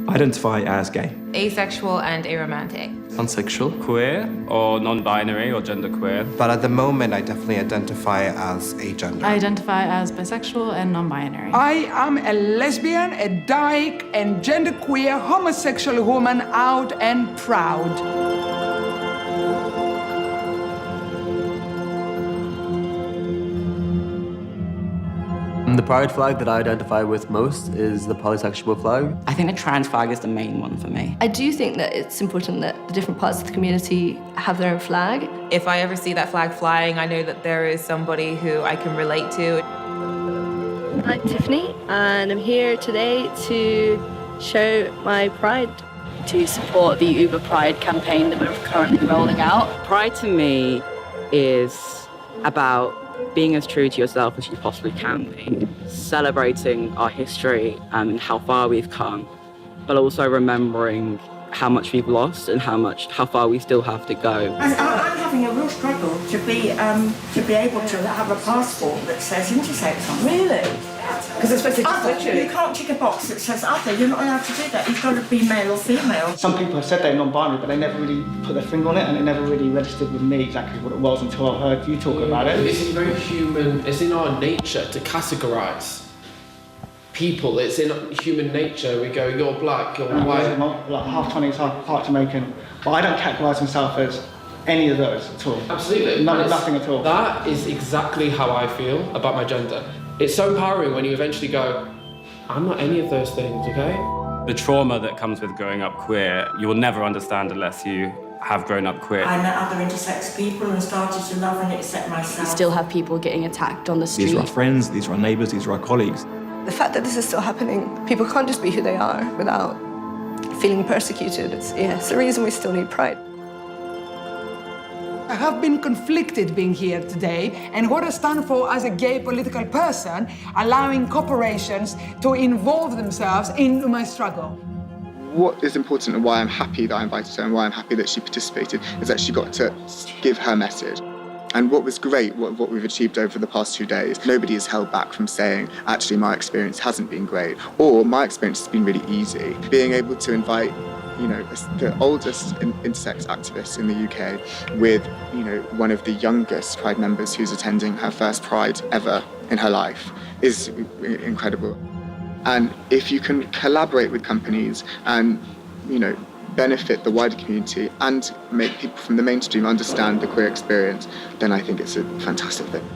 Identify as gay. Asexual and aromantic. Pansexual. Queer or non-binary or genderqueer. But at the moment, I definitely identify as agender. I identify as bisexual and non-binary. I am a lesbian, a dyke, and genderqueer homosexual woman, out and proud. The pride flag that I identify with most is the polysexual flag. I think the trans flag is the main one for me. I do think that it's important that the different parts of the community have their own flag. If I ever see that flag flying, I know that there is somebody who I can relate to. I'm Tiffany, and I'm here today to show my pride. To support the Uber Pride campaign that we're currently rolling out. Pride to me is about being as true to yourself as you possibly can be, celebrating our history and how far we've come, but also remembering how much we've lost and how far we still have to go. I'm having a real struggle to be able to have a passport that says intersex on it. Really? Because it's supposed to just literally... You can't tick a box that says other. You're not allowed to do that. You've got to be male or female. Some people have said they're non-binary, but they never really put their finger on it, and it never really registered with me exactly what it was until I heard you talk about it. It's very human. It's in our nature to categorise people. It's in human nature. We go, you're black, you're white. Like half Chinese, half Jamaican. But I don't categorise myself as any of those at all. Absolutely. Nothing at all. That is exactly how I feel about my gender. It's so empowering when you eventually go, I'm not any of those things, okay? The trauma that comes with growing up queer, you will never understand unless you have grown up queer. I met other intersex people and started to love and accept myself. We still have people getting attacked on the street. These are our friends, these are our neighbours, these are our colleagues. The fact that this is still happening, people can't just be who they are without feeling persecuted. It's the reason we still need pride. I have been conflicted being here today and what I stand for as a gay political person, allowing corporations to involve themselves in my struggle. What is important and why I'm happy that I invited her and why I'm happy that she participated is that she got to give her message. And what was great, what we've achieved over the past 2 days, nobody is held back from saying, actually, my experience hasn't been great, or my experience has been really easy. Being able to invite, the oldest intersex activist in the UK with, one of the youngest Pride members who's attending her first Pride ever in her life is incredible. And if you can collaborate with companies and, benefit the wider community and make people from the mainstream understand the queer experience, then I think it's a fantastic thing.